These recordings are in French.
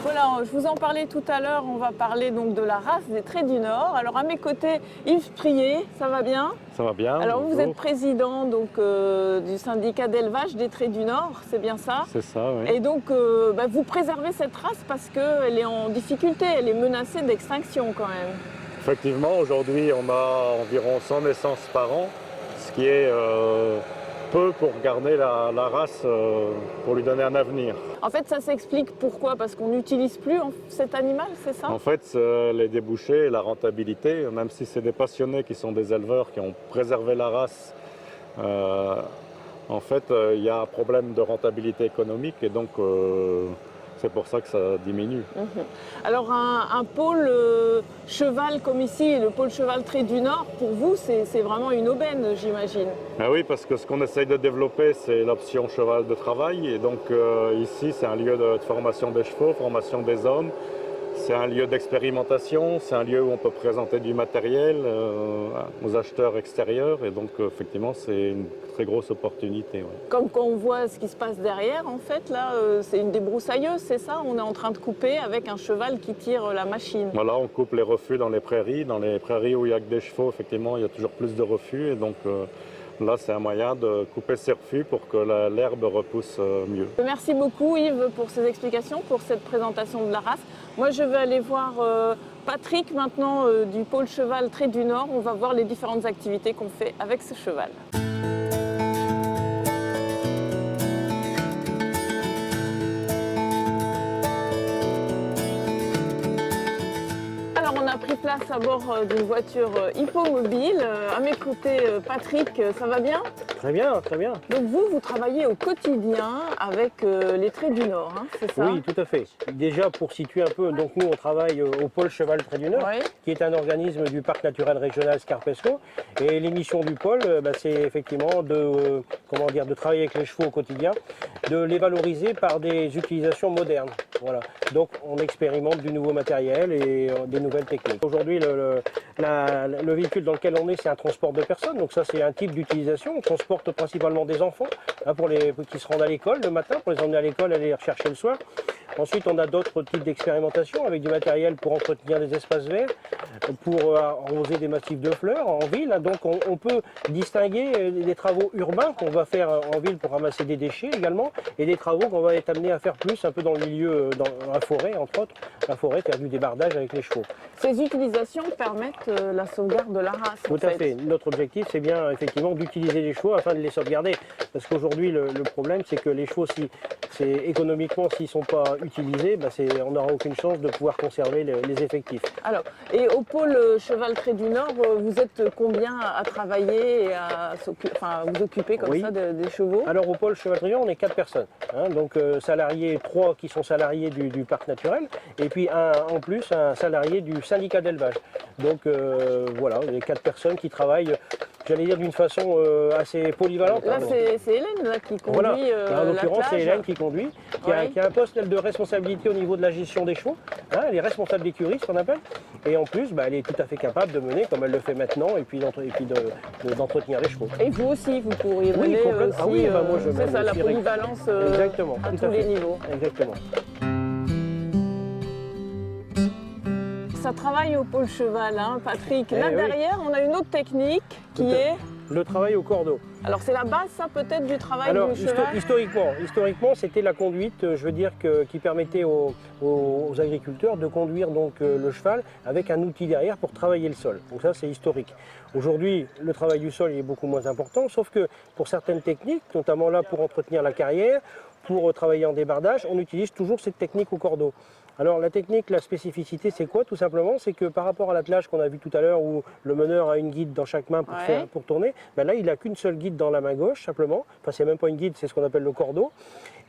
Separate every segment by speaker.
Speaker 1: Voilà, je vous en parlais tout à l'heure, on va parler donc de la race des Traits du Nord. Alors à mes côtés, Yves Prier, ça va bien?
Speaker 2: Ça va bien.
Speaker 1: Alors vous
Speaker 2: bonjour.
Speaker 1: êtes président donc, du syndicat d'élevage des Traits du Nord, c'est bien ça?
Speaker 2: C'est ça, oui.
Speaker 1: Et donc vous préservez cette race parce qu'elle est en difficulté, elle est menacée d'extinction quand même.
Speaker 2: Effectivement, aujourd'hui, on a environ 100 naissances par an, ce qui est peu pour garder la race, pour lui donner un avenir.
Speaker 1: En fait ça s'explique pourquoi? Parce qu'on n'utilise plus cet animal, c'est ça?
Speaker 2: En fait, les débouchés, la rentabilité, même si c'est des passionnés qui sont des éleveurs qui ont préservé la race, en fait, il y a un problème de rentabilité économique et donc c'est pour ça que ça diminue.
Speaker 1: Alors un pôle cheval comme ici, le pôle cheval Trait du Nord, pour vous c'est vraiment une aubaine, j'imagine.
Speaker 2: Ah oui, parce que ce qu'on essaye de développer, c'est l'option cheval de travail. Et donc ici, c'est un lieu de formation des chevaux, formation des hommes. C'est un lieu d'expérimentation, c'est un lieu où on peut présenter du matériel aux acheteurs extérieurs. Et donc effectivement, c'est une très grosse opportunité. Ouais.
Speaker 1: Comme quand on voit ce qui se passe derrière, en fait, là, c'est une débroussailleuse, c'est ça? On est en train de couper avec un cheval qui tire la machine.
Speaker 2: Voilà, on coupe les refus dans les prairies. Dans les prairies où il n'y a que des chevaux, effectivement, il y a toujours plus de refus. Et donc là, c'est un moyen de couper ces refus pour que l'herbe repousse mieux.
Speaker 1: Merci beaucoup Yves pour ces explications, pour cette présentation de la race. Moi, je vais aller voir Patrick maintenant du pôle cheval Trait du Nord. On va voir les différentes activités qu'on fait avec ce cheval. Alors, on a pris place à bord d'une voiture hippomobile. À mes côtés, Patrick, ça va bien?
Speaker 3: Très bien, très bien.
Speaker 1: Donc vous travaillez au quotidien avec les Traits du Nord, hein, c'est ça?
Speaker 3: Oui, tout à fait. Déjà, pour situer un peu, donc nous, on travaille au pôle Cheval Trait du Nord,
Speaker 1: Oui.
Speaker 3: qui est un organisme du parc naturel régional Scarpesco. Et les missions du pôle, c'est effectivement de travailler avec les chevaux au quotidien, de les valoriser par des utilisations modernes. Voilà. Donc, on expérimente du nouveau matériel et des nouvelles techniques. Aujourd'hui, le véhicule dans lequel on est, c'est un transport de personnes. Donc ça, c'est un type d'utilisation. On transporte principalement des enfants, hein, pour les qui se rendent à l'école le matin, pour les emmener à l'école, aller les rechercher le soir. Ensuite, on a d'autres types d'expérimentation avec du matériel pour entretenir des espaces verts, pour arroser des massifs de fleurs en ville. Donc, on peut distinguer des travaux urbains qu'on va faire en ville pour ramasser des déchets également, et des travaux qu'on va être amené à faire plus un peu dans le milieu, dans la forêt, entre autres, la forêt, faire du débardage avec les chevaux.
Speaker 1: Ces utilisations permettent la sauvegarde de la race.
Speaker 3: Tout à fait. Notre objectif, c'est bien effectivement d'utiliser les chevaux afin de les sauvegarder. Parce qu'aujourd'hui, le problème, c'est que les chevaux, économiquement, s'ils ne sont pas utilisés, on n'aura aucune chance de pouvoir conserver les effectifs.
Speaker 1: Alors, et au pôle Cheval Trait du Nord, vous êtes combien à travailler et à vous occuper comme ça des chevaux?
Speaker 3: Alors au pôle Cheval Trait du Nord, on est 4 personnes. Hein, donc salariés, 3 qui sont salariés du parc naturel, et puis en plus un salarié du syndicat d'élevage. Donc voilà, les 4 personnes qui travaillent, j'allais dire d'une façon assez polyvalente.
Speaker 1: Là, c'est Hélène là, qui conduit
Speaker 3: voilà. En l'occurrence, c'est Hélène qui conduit, qui a un poste de responsabilité au niveau de la gestion des chevaux. Hein, elle est responsable d'écurie, ce qu'on appelle. Et en plus, elle est tout à fait capable de mener, comme elle le fait maintenant, et puis d'entretenir les chevaux.
Speaker 1: Et vous aussi, vous pourriez mener aussi,
Speaker 3: moi, je
Speaker 1: c'est ça, la polyvalence
Speaker 3: exactement,
Speaker 1: à tous les niveaux.
Speaker 3: Exactement.
Speaker 1: Ça travaille au pôle cheval, hein, Patrick. Là derrière, on a une autre technique qui est...
Speaker 3: Le travail au cordeau.
Speaker 1: Alors c'est la base, ça, peut-être, du travail du cheval?
Speaker 3: Historiquement, c'était la conduite, je veux dire, qui permettait aux agriculteurs de conduire donc le cheval avec un outil derrière pour travailler le sol. Donc ça, c'est historique. Aujourd'hui, le travail du sol est beaucoup moins important, sauf que pour certaines techniques, notamment là pour entretenir la carrière, pour travailler en débardage, on utilise toujours cette technique au cordeau. Alors la technique, la spécificité, c'est quoi? Tout simplement, c'est que par rapport à l'attelage qu'on a vu tout à l'heure, où le meneur a une guide dans chaque main pour tourner, là il n'a qu'une seule guide dans la main gauche simplement. Enfin, c'est même pas une guide, c'est ce qu'on appelle le cordeau.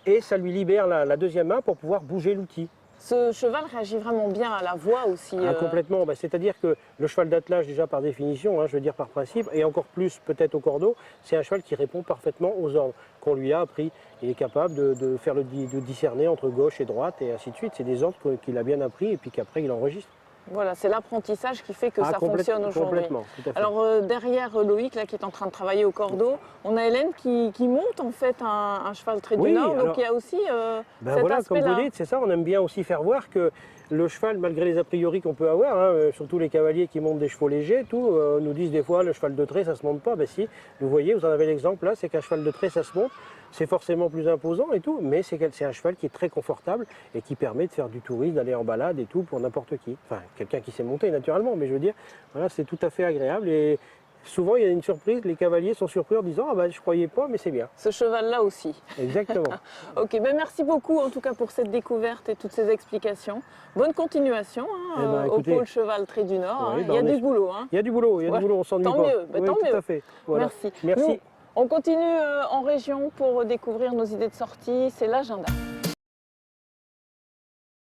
Speaker 3: Et ça lui libère la deuxième main pour pouvoir bouger l'outil.
Speaker 1: Ce cheval réagit vraiment bien à la voix aussi.
Speaker 3: Complètement, c'est-à-dire que le cheval d'attelage, déjà par définition, je veux dire par principe, et encore plus peut-être au cordeau, c'est un cheval qui répond parfaitement aux ordres qu'on lui a appris. Il est capable de discerner entre gauche et droite et ainsi de suite. C'est des ordres qu'il a bien appris et puis qu'après il enregistre.
Speaker 1: Voilà, c'est l'apprentissage qui fait que ça fonctionne aujourd'hui.
Speaker 3: Complètement, tout à fait.
Speaker 1: Alors derrière Loïc, là, qui est en train de travailler au cordeau, on a Hélène qui monte en fait un cheval trait du Nord, donc il y a aussi cet
Speaker 3: voilà, comme
Speaker 1: aspect-là.
Speaker 3: vous dites, c'est ça, on aime bien aussi faire voir que le cheval, malgré les a priori qu'on peut avoir, hein, surtout les cavaliers qui montent des chevaux légers, tout, nous disent des fois le cheval de trait ça se monte pas. Ben si, vous voyez, vous en avez l'exemple là, c'est qu'un cheval de trait ça se monte, c'est forcément plus imposant et tout, mais c'est un cheval qui est très confortable et qui permet de faire du tourisme, d'aller en balade et tout pour n'importe qui. Enfin, quelqu'un qui sait monter naturellement, mais je veux dire, voilà, c'est tout à fait agréable et souvent il y a une surprise, les cavaliers sont surpris en disant « Ah ben je croyais pas, mais c'est bien ».
Speaker 1: Ce cheval-là aussi.
Speaker 3: Exactement.
Speaker 1: Ok, ben merci beaucoup en tout cas pour cette découverte et toutes ces explications. Bonne continuation hein,
Speaker 3: écoutez,
Speaker 1: au pôle cheval trait du Nord.
Speaker 3: oui,
Speaker 1: Il y a du boulot. Hein.
Speaker 3: Il y a du boulot, on s'ennuie pas.
Speaker 1: Tant mieux, ben,
Speaker 3: Oui,
Speaker 1: tant
Speaker 3: tout
Speaker 1: mieux.
Speaker 3: à fait. Voilà.
Speaker 1: Merci.
Speaker 3: Merci.
Speaker 1: Nous, on continue en région pour découvrir nos idées de sortie. C'est l'agenda.